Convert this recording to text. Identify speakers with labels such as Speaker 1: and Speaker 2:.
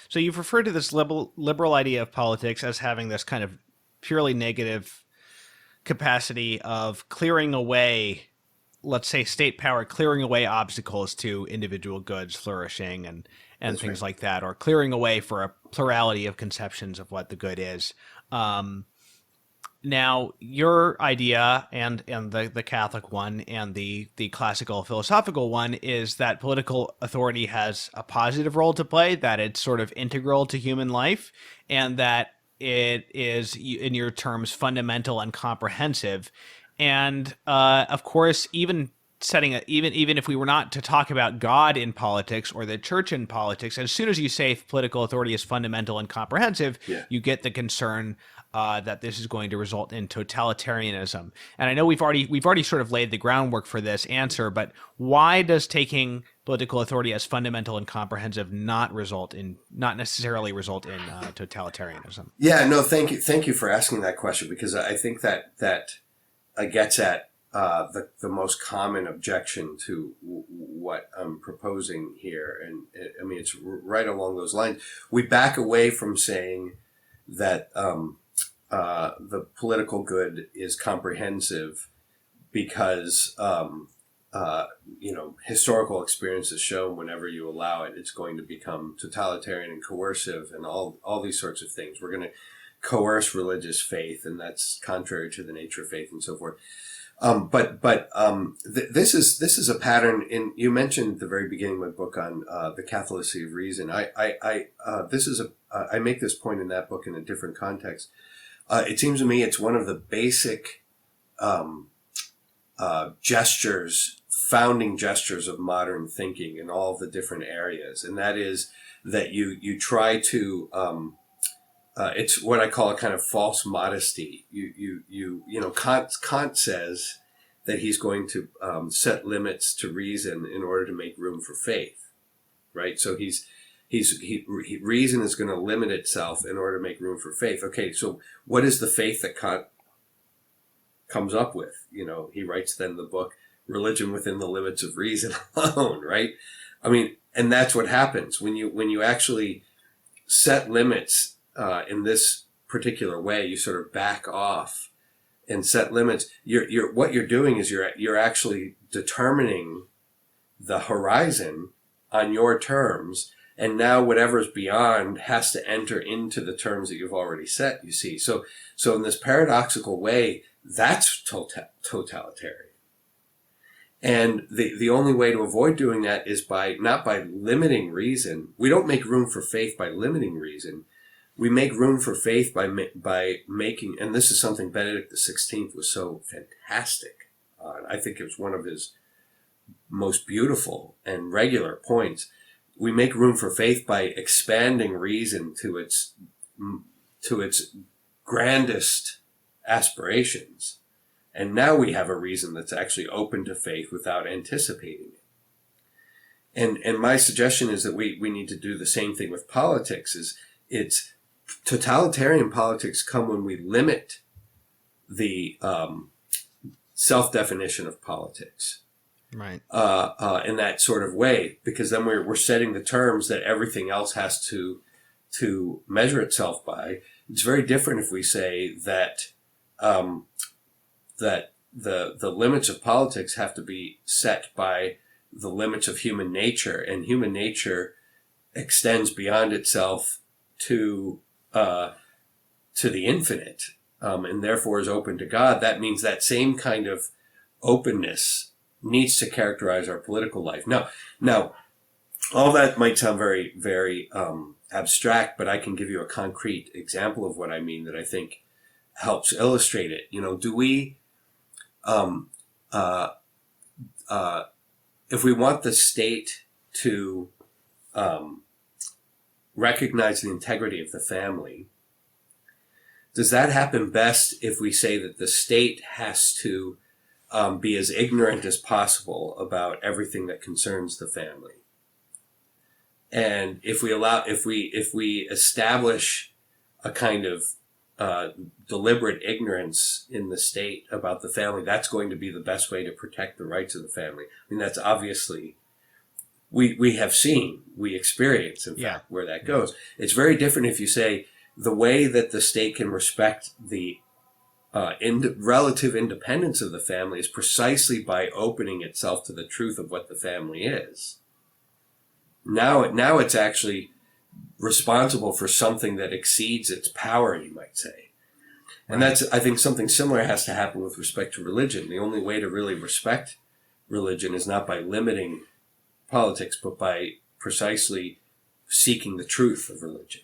Speaker 1: So you've referred to this liberal idea of politics as having this kind of purely negative capacity of clearing away, let's say, state power, clearing away obstacles to individual goods flourishing and
Speaker 2: That's right.
Speaker 1: things like that, or clearing away for a plurality of conceptions of what the good is. Um, Now, your idea and the Catholic one and the classical philosophical one is that political authority has a positive role to play, that it's sort of integral to human life, and that it is, in your terms, fundamental and comprehensive. And of course, even if we were not to talk about God in politics or the church in politics, as soon as you say political authority is fundamental and comprehensive,
Speaker 2: Yeah.
Speaker 1: you get the concern that this is going to result in totalitarianism. And I know we've already sort of laid the groundwork for this answer, but why does taking political authority as fundamental and comprehensive not necessarily result in totalitarianism?
Speaker 2: Yeah. No. Thank you for asking that question, because I think that gets at the most common objection to what I'm proposing here, and I mean it's right along those lines. We back away from saying that the political good is comprehensive because historical experience has shown whenever you allow it, it's going to become totalitarian and coercive and all these sorts of things. We're going to coerce religious faith, and that's contrary to the nature of faith and so forth. This is a pattern in. You mentioned at the very beginning of my book on the Catholicity of reason. I make this point in that book in a different context. It seems to me it's one of the basic founding gestures of modern thinking in all of the different areas, and that is that you try to. It's what I call a kind of false modesty. Kant says that he's going to set limits to reason in order to make room for faith, right? So reason is going to limit itself in order to make room for faith. Okay, so what is the faith that Kant comes up with? He writes then the book Religion Within the Limits of Reason Alone, right? I mean, and that's what happens when you actually set limits in this particular way. You sort of back off and set limits. What you're doing is you're actually determining the horizon on your terms, and now whatever's beyond has to enter into the terms that you've already set. You see, so in this paradoxical way, that's totalitarian. And the only way to avoid doing that is not by limiting reason. We don't make room for faith by limiting reason. We make room for faith by making, and this is something Benedict XVI was so fantastic on. I think it was one of his most beautiful and regular points. We make room for faith by expanding reason to its grandest aspirations. And now we have a reason that's actually open to faith without anticipating it. And my suggestion is that we need to do the same thing with politics. It's totalitarian politics come when we limit the self-definition of politics,
Speaker 1: Right.
Speaker 2: in that sort of way, because then we're setting the terms that everything else has to measure itself by. It's very different if we say that that the limits of politics have to be set by the limits of human nature, and human nature extends beyond itself to the infinite, and therefore is open to God. That means that same kind of openness needs to characterize our political life. Now, all that might sound very, very abstract, but I can give you a concrete example of what I mean that I think helps illustrate it. Do we, if we want the state to recognize the integrity of the family, does that happen best if we say that the state has to be as ignorant as possible about everything that concerns the family? And if we establish a kind of deliberate ignorance in the state about the family, that's going to be the best way to protect the rights of the family. I mean, that's obviously we have seen, we experience, in fact, where that goes. It's very different if you say the way that the state can respect the relative independence of the family is precisely by opening itself to the truth of what the family is. Now it's actually responsible for something that exceeds its power, you might say. And that's, I think, something similar has to happen with respect to religion. The only way to really respect religion is not by limiting politics, but by precisely seeking the truth of religion.